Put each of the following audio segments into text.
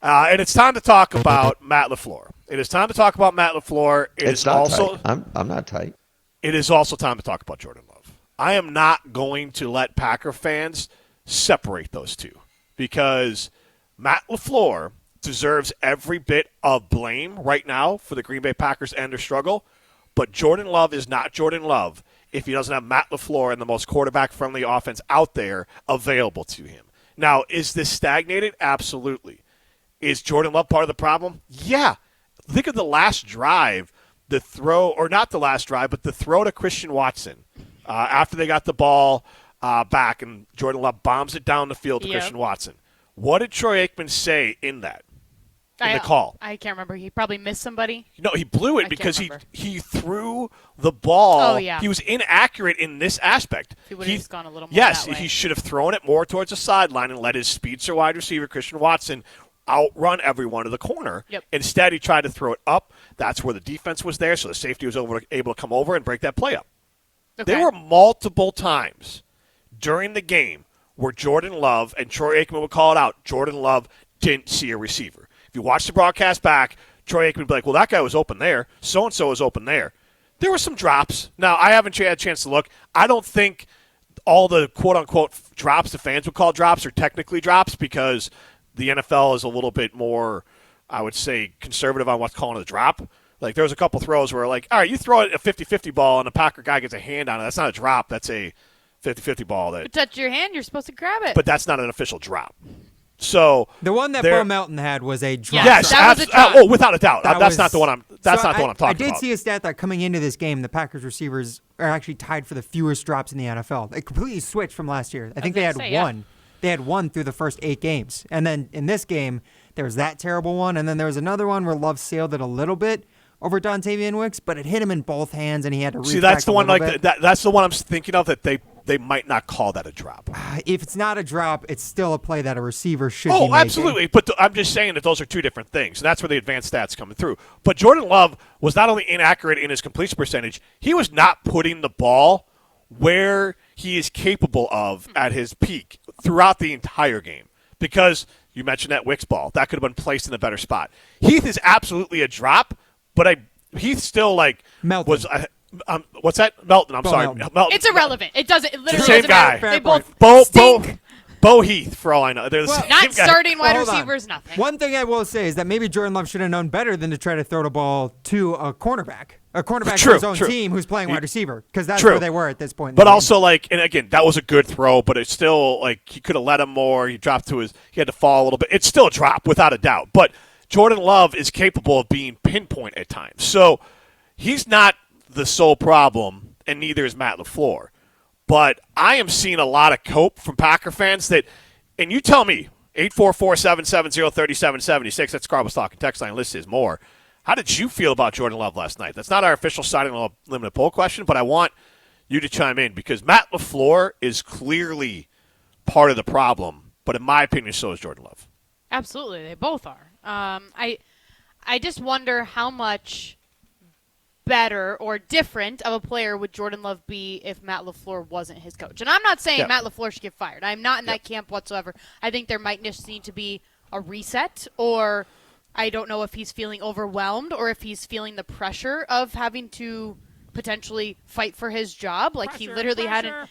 And it's time to talk about Matt LaFleur. It is time to talk about Matt LaFleur. It's not tight. I'm not tight. It is also time to talk about Jordan Love. I am not going to let Packer fans separate those two because Matt LaFleur deserves every bit of blame right now for the Green Bay Packers and their struggle, but Jordan Love is not Jordan Love if he doesn't have Matt LaFleur and the most quarterback-friendly offense out there available to him. Now, is this stagnated? Absolutely. Is Jordan Love part of the problem? Yeah. Think of the last drive, the throw, or not the last drive, but the throw to Christian Watson after they got the ball back and Jordan Love bombs it down the field to Christian Watson. What did Troy Aikman say in that? In the call. I can't remember. He probably missed somebody. No, he blew it because he threw the ball. Oh, yeah. He was inaccurate in this aspect. He would have just gone a little more Yes, that way. he should have thrown it more towards the sideline and let his speedster wide receiver, Christian Watson, outrun everyone to the corner. Yep. Instead, he tried to throw it up. That's where the defense was there, so the safety was able to come over and break that play up. Okay. There were multiple times during the game where Jordan Love, and Troy Aikman would call it out, Jordan Love didn't see a receiver. If you watch the broadcast back, Troy Aikman would be like, well, that guy was open there. So-and-so was open there. There were some drops. Now, I haven't had a chance to look. I don't think all the quote-unquote drops the fans would call drops are technically drops because the NFL is a little bit more, I would say, conservative on what's calling a drop. Like, there was a couple throws where, like, all right, you throw a 50-50 ball and a Packer guy gets a hand on it. That's not a drop. That's a 50-50 ball. You touch your hand, you're supposed to grab it. But that's not an official drop. So the one that Bo Melton had was a drop. Yes, that was a drop. Without a doubt. That's not the one I'm talking about. I did see a stat that coming into this game, the Packers receivers are actually tied for the fewest drops in the NFL. They completely switched from last year. I think they had one. Yeah. They had one through the first 8 games. And then in this game, there was that terrible one, and then there was another one where Love sailed it a little bit over Dontavian Wicks, but it hit him in both hands, and he had to retract. See, that's the one. Bit. That's the one I'm thinking of that they might not call that a drop. If it's not a drop, it's still a play that a receiver should be making. Absolutely. But I'm just saying that those are two different things. And that's where the advanced stats coming through. But Jordan Love was not only inaccurate in his completion percentage, he was not putting the ball where he is capable of at his peak throughout the entire game. Because you mentioned that Wicks ball. That could have been placed in a better spot. Heath is absolutely a drop, but Heath still Melton. was what's that? Melton. I'm sorry. Melton. Melton. It's irrelevant. It doesn't. It literally same doesn't guy. matter. They both Bo Heath, for all I know. They're the same not guy. starting wide hold on. receivers, nothing. One thing I will say is that maybe Jordan Love should have known better than to try to throw the ball to a cornerback for his own team who's playing wide receiver, because that's where they were at this point. But also, and again, that was a good throw, but it's still, he could have let him more. He dropped he had to fall a little bit. It's still a drop, without a doubt. But Jordan Love is capable of being pinpoint at times. So he's not the sole problem, and neither is Matt LaFleur. But I am seeing a lot of cope from Packer fans and you tell me, 844-770-3776, that's Carl's Talking text line, list is more. How did you feel about Jordan Love last night? That's not our official sideline limited poll question, but I want you to chime in because Matt LaFleur is clearly part of the problem, but in my opinion, so is Jordan Love. Absolutely, they both are. I just wonder how much better or different of a player would Jordan Love be if Matt LaFleur wasn't his coach. And I'm not saying Matt LaFleur should get fired. I'm not in that camp whatsoever. I think there might just need to be a reset, or I don't know if he's feeling overwhelmed or if he's feeling the pressure of having to potentially fight for his job. Like he literally had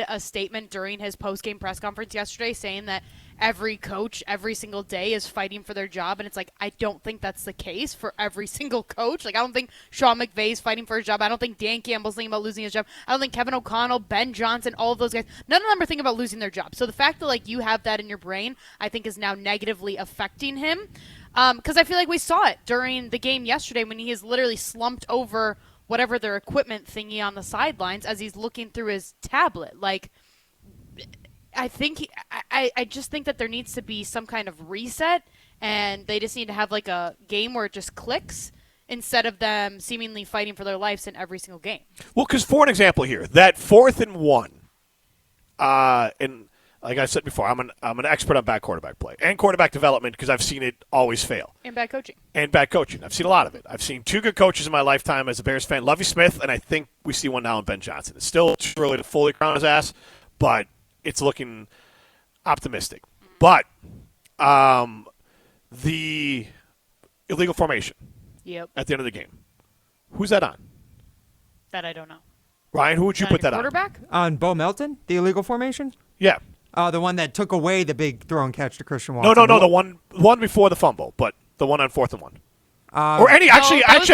a statement during his post-game press conference yesterday saying that every coach every single day is fighting for their job, and it's like, I don't think that's the case for every single coach. Like, I don't think Sean McVay's fighting for his job. I don't think Dan Campbell's thinking about losing his job. I don't think Kevin O'Connell, Ben Johnson, all of those guys, none of them are thinking about losing their job. So the fact that you have that in your brain, I think is now negatively affecting him, because I feel like we saw it during the game yesterday when he is literally slumped over whatever their equipment thingy on the sidelines as he's looking through his tablet. I think I just think that there needs to be some kind of reset, and they just need to have a game where it just clicks instead of them seemingly fighting for their lives in every single game. Well, because for an example here, that 4th and 1, and like I said before, I'm an expert on bad quarterback play and quarterback development because I've seen it always fail. And bad coaching. I've seen a lot of it. I've seen 2 good coaches in my lifetime as a Bears fan, Lovie Smith, and I think we see one now in Ben Johnson. It's still too early to fully crown his ass, but it's looking optimistic. But the illegal formation Yep. at the end of the game. Who's that on? That I don't know. Ryan, who would you put that quarterback? On Bo Melton, the illegal formation? Yeah. The one that took away the big throw and catch to Christian No, Watson. the one before the fumble, but the one on 4th and 1. Or any, I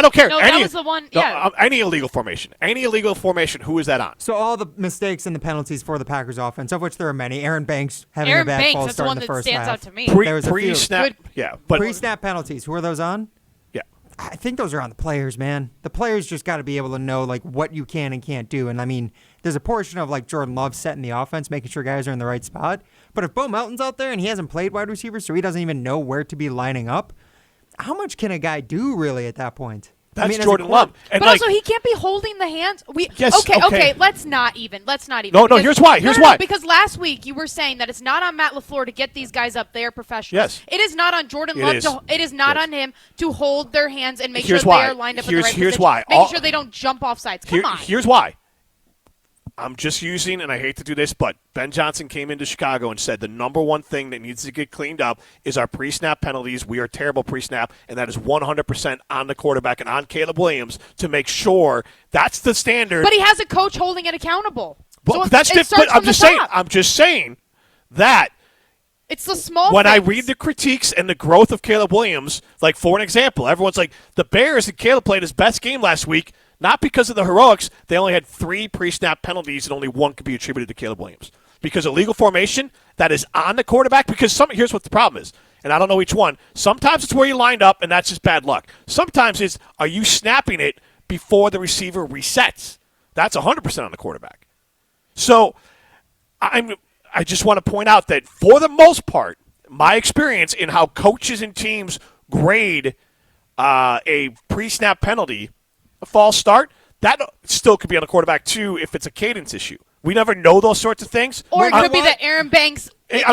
don't care. No, Any, that was the one, yeah. Any illegal formation. Any illegal formation, who is that on? So all the mistakes and the penalties for the Packers offense, of which there are many. Aaron Banks having a bad false that's the start one in the that first stands half. out to me. There was a few. Pre-snap. Yeah. But Pre-snap penalties. Who are those on? Yeah. I think those are on the players, man. The players just got to be able to know like what you can and can't do. And I mean, there's a portion of like Jordan Love setting the offense, making sure guys are in the right spot. But if Bo Melton's out there and he hasn't played wide receiver, so he doesn't even know where to be lining up, how much can a guy do really at that point? That's Jordan Love. And but also, he can't be holding the hands. Yes, okay. Let's not even. No, here's why. No, because last week you were saying that it's not on Matt LaFleur to get these guys up. They are professionals. Yes. It is not on Jordan Love. It is not on him to hold their hands and make Here's sure why. they are lined up in the right Here's position. why. Making sure they don't jump off sides. Come on. Here's why. I'm just using, and I hate to do this, but Ben Johnson came into Chicago and said the number one thing that needs to get cleaned up is our pre-snap penalties. We are terrible pre-snap, and that is 100% on the quarterback and on Caleb Williams to make sure that's the standard. But he has a coach holding it accountable. Well, so that's different. I'm just saying that. It's the small When things. I read the critiques and the growth of Caleb Williams, like for an example, everyone's like, the Bears and Caleb played his best game last week. Not because of the heroics. They only had 3 pre-snap penalties, and only 1 could be attributed to Caleb Williams. Because illegal formation, that is on the quarterback. Because here's what the problem is, and I don't know each one. Sometimes it's where you lined up, and that's just bad luck. Sometimes it's, are you snapping it before the receiver resets? That's 100% on the quarterback. So I just want to point out that for the most part, my experience in how coaches and teams grade a pre-snap penalty, a false start, that still could be on the quarterback too if it's a cadence issue. We never know those sorts of things. Or it could be that Aaron Banks is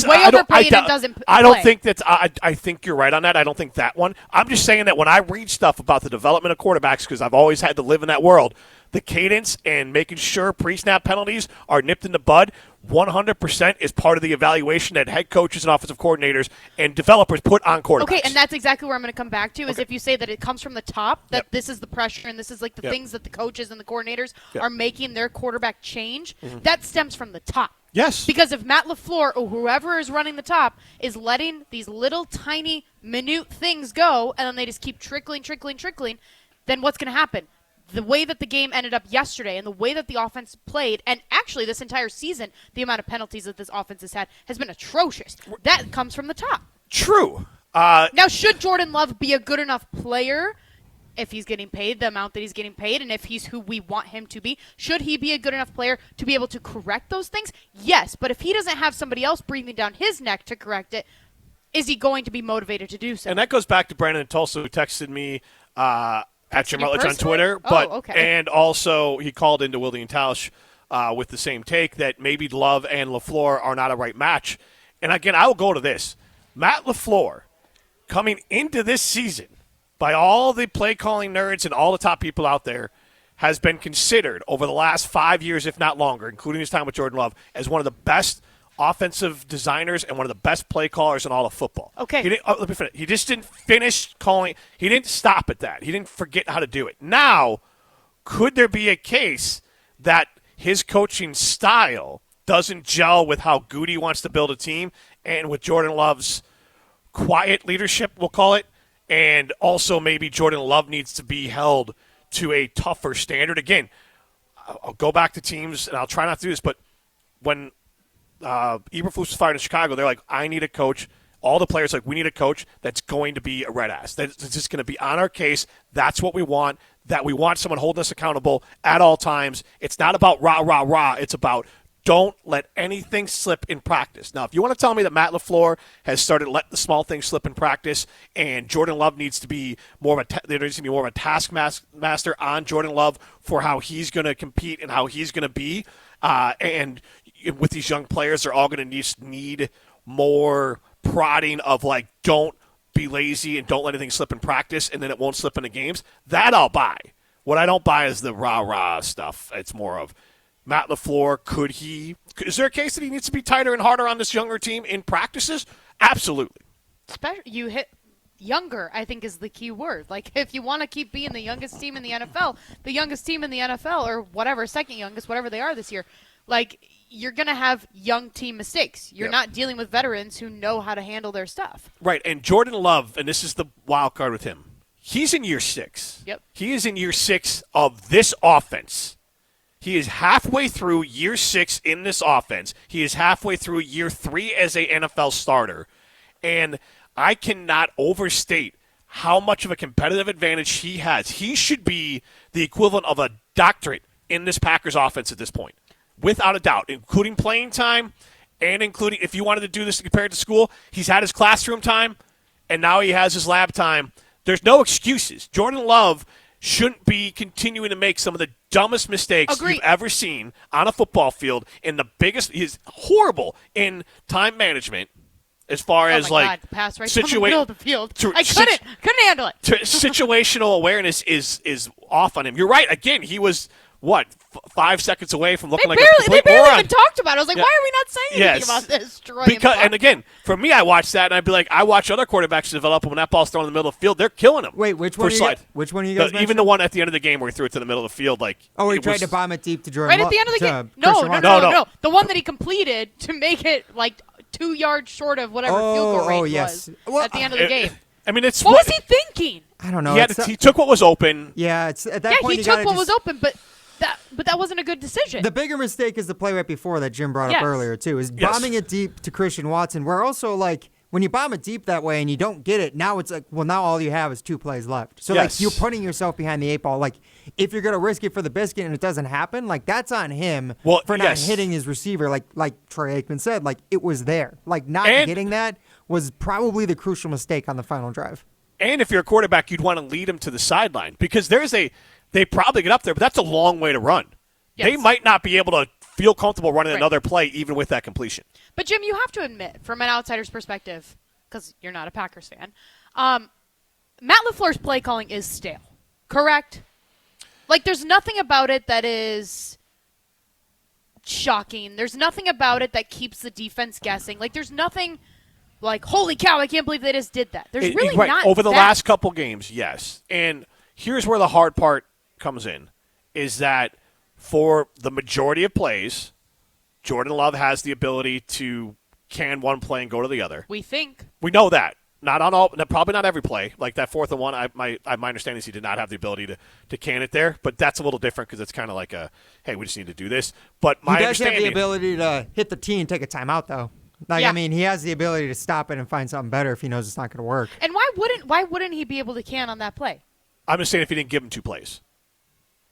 way overpaid and doesn't play. I don't think that's. I think you're right on that. I don't think that one. I'm just saying that when I read stuff about the development of quarterbacks, because I've always had to live in that world, the cadence and making sure pre-snap penalties are nipped in the bud 100% is part of the evaluation that head coaches and offensive coordinators and developers put on quarterbacks. Okay, and that's exactly where I'm going to come back to, is if you say that it comes from the top, that this is the pressure and this is like the things that the coaches and the coordinators are making their quarterback change, that stems from the top. Yes. Because if Matt LaFleur or whoever is running the top is letting these little tiny minute things go and then they just keep trickling, then what's going to happen? The way that the game ended up yesterday and the way that the offense played, and actually this entire season, the amount of penalties that this offense has had has been atrocious. That comes from the top. True. Now, should Jordan Love be a good enough player if he's getting paid the amount that he's getting paid and if he's who we want him to be? Should he be a good enough player to be able to correct those things? Yes, but if he doesn't have somebody else breathing down his neck to correct it, is he going to be motivated to do so? And that goes back to Brandon in Tulsa, who texted me at Jim Rutledge on Twitter, and also he called into Willie and Tausch with the same take that maybe Love and LaFleur are not a right match. And again, I will go to this. Matt LaFleur, coming into this season, by all the play-calling nerds and all the top people out there, has been considered over the last 5 years, if not longer, including his time with Jordan Love, as one of the best offensive designers and one of the best play callers in all of football. Okay. Let me finish. He just didn't finish calling. He didn't stop at that. He didn't forget how to do it. Now, could there be a case that his coaching style doesn't gel with how Goody wants to build a team and with Jordan Love's quiet leadership, we'll call it, and also maybe Jordan Love needs to be held to a tougher standard? Again, I'll go back to teams, and I'll try not to do this, but when Eberflus was fired in Chicago, they're like, I need a coach. All the players like, we need a coach that's going to be a red ass. That's just going to be on our case. That's what we want. That we want someone holding us accountable at all times. It's not about rah, rah, rah. It's about don't let anything slip in practice. Now, if you want to tell me that Matt LaFleur has started to let the small things slip in practice and Jordan Love needs to be more of a taskmaster on Jordan Love for how he's going to compete and how he's going to be, and with these young players, they're all going to need more prodding of like, don't be lazy and don't let anything slip in practice, and then it won't slip into games. That I'll buy. What I don't buy is the rah-rah stuff. It's more of Matt LaFleur, is there a case that he needs to be tighter and harder on this younger team in practices? Absolutely. you hit younger, I think, is the key word. Like, if you want to keep being the youngest team in the NFL, or whatever, second youngest, whatever they are this year, like, you're going to have young team mistakes. You're not dealing with veterans who know how to handle their stuff. Right, and Jordan Love, and this is the wild card with him, he's in year 6. Yep. He is in year 6 of this offense. He is halfway through year 6 in this offense. He is halfway through year 3 as a NFL starter. And I cannot overstate how much of a competitive advantage he has. He should be the equivalent of a doctorate in this Packers offense at this point, without a doubt, including playing time and including, if you wanted to do this to compare it to school, he's had his classroom time and now he has his lab time. There's no excuses. Jordan Love shouldn't be continuing to make some of the dumbest mistakes you've ever seen on a football field. He's horrible in time management. As far as God, the pass right down the middle of the field. I couldn't handle it. Situational awareness is off on him. You're right. Again, he was 5 seconds away from looking like a complete moron. They barely even talked about it. I was like, why are we not saying anything about this? And again, for me, I watch that and I'd be like, I watch other quarterbacks develop, and when that ball's thrown in the middle of the field, they're killing him. Wait, which one are you guys Even the one at the end of the game where he threw it to the middle of the field, like, he tried to bomb it deep to Jordan. Right at the end of the game. No. The one that he completed to make it like 2 yards short of whatever field goal range was at the end of the game. I mean, it's what was he thinking? I don't know. He took what was open. Yeah, it's at that point. He took what was open, but that wasn't a good decision. The bigger mistake is the play right before that Jim brought up earlier too. Is bombing it deep to Christian Watson. Where also like when you bomb it deep that way and you don't get it, now it's like, well, now all you have is 2 plays left. So like you're putting yourself behind the 8 ball. Like if you're gonna risk it for the biscuit and it doesn't happen, like that's on him for not hitting his receiver. Like Troy Aikman said, like it was there. Like not getting that was probably the crucial mistake on the final drive. And if you're a quarterback, you'd want to lead him to the sideline because they probably get up there, but that's a long way to run. Yes. They might not be able to feel comfortable running another play even with that completion. But, Jim, you have to admit, from an outsider's perspective, because you're not a Packers fan, Matt LaFleur's play calling is stale, correct? Like, there's nothing about it that is shocking. There's nothing about it that keeps the defense guessing. Like, there's nothing like, holy cow, I can't believe they just did that. There's really not over the last couple games, yes. And here's where the hard part comes in, is that for the majority of plays, Jordan Love has the ability to can one play and go to the other. We think. We know that. Not on all, probably not every play. Like that 4th and 1, my understanding is he did not have the ability to can it there. But that's a little different because it's kind of like hey, we just need to do this. But my understanding, he does have the ability to hit the tee and take a timeout, though. Like I mean, he has the ability to stop it and find something better if he knows it's not going to work. And why wouldn't he be able to can on that play? I'm just saying if he didn't give him 2 plays.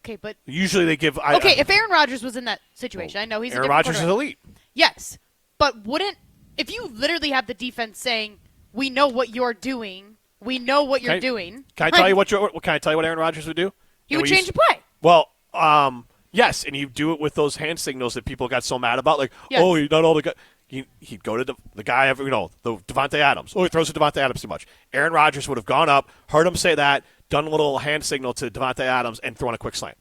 Okay, but usually they give. If Aaron Rodgers was in that situation, I know he's Aaron Rodgers is elite. Yes, but if you literally have the defense saying, "We know what you're doing. We know what you're doing." Can I tell you Can I tell you what Aaron Rodgers would do? He would change the play. Well, yes, and he'd do it with those hand signals that people got so mad about, like, oh, you're not all the guy. He'd go to the guy, the Devontae Adams. Oh, he throws to Devontae Adams too much. Aaron Rodgers would have gone up, heard him say that, done a little hand signal to Devontae Adams, and thrown a quick slant.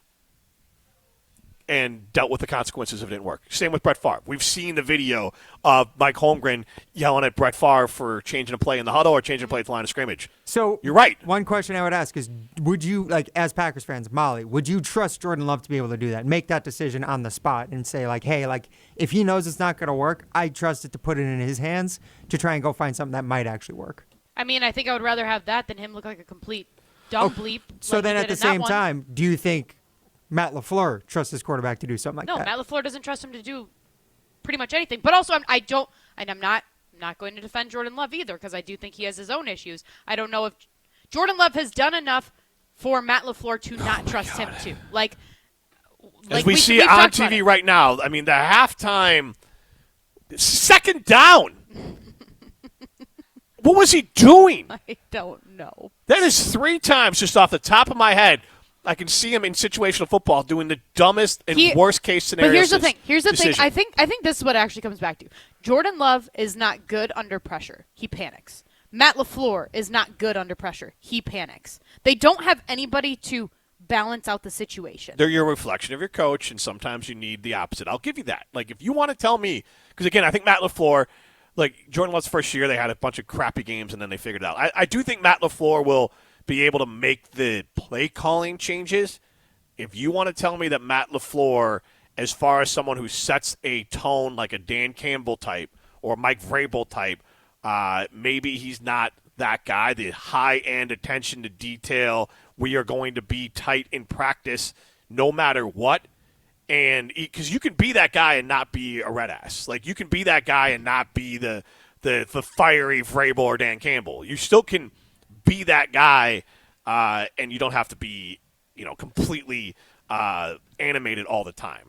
And dealt with the consequences if it didn't work. Same with Brett Favre. We've seen the video of Mike Holmgren yelling at Brett Favre for changing a play in the huddle or changing a play at the line of scrimmage. So you're right. One question I would ask is, would you, like, as Packers fans, Molly, would you trust Jordan Love to be able to do that, make that decision on the spot and say, like, hey, like, if he knows it's not going to work, I trust it to put it in his hands to try and go find something that might actually work? I mean, I think I would rather have that than him look like a complete dumb bleep. So then at the same time, do you think Matt LaFleur trusts his quarterback to do something like that? No, Matt LaFleur doesn't trust him to do pretty much anything. But also, I'm not going to defend Jordan Love either because I do think he has his own issues. I don't know if Jordan Love has done enough for Matt LaFleur to not trust him to. As we see on TV right now, I mean, the halftime, 2nd down. What was he doing? I don't know. That is 3 times just off the top of my head. I can see him in situational football doing the dumbest and worst case scenarios. But here's the thing. I think this is what it actually comes back to. Jordan Love is not good under pressure. He panics. Matt LaFleur is not good under pressure. He panics. They don't have anybody to balance out the situation. They're your reflection of your coach, and sometimes you need the opposite. I'll give you that. Like, if you want to tell me, because, again, I think Matt LaFleur, like Jordan Love's first year, they had a bunch of crappy games, and then they figured it out. I do think Matt LaFleur will be able to make the play calling changes. If you want to tell me that Matt LaFleur, as far as someone who sets a tone like a Dan Campbell type or Mike Vrabel type, maybe he's not that guy, the high-end attention to detail, we are going to be tight in practice no matter what. And because you can be that guy and not be a red ass. Like, you can be that guy and not be the fiery Vrabel or Dan Campbell. You still can be that guy, and you don't have to be, completely animated all the time.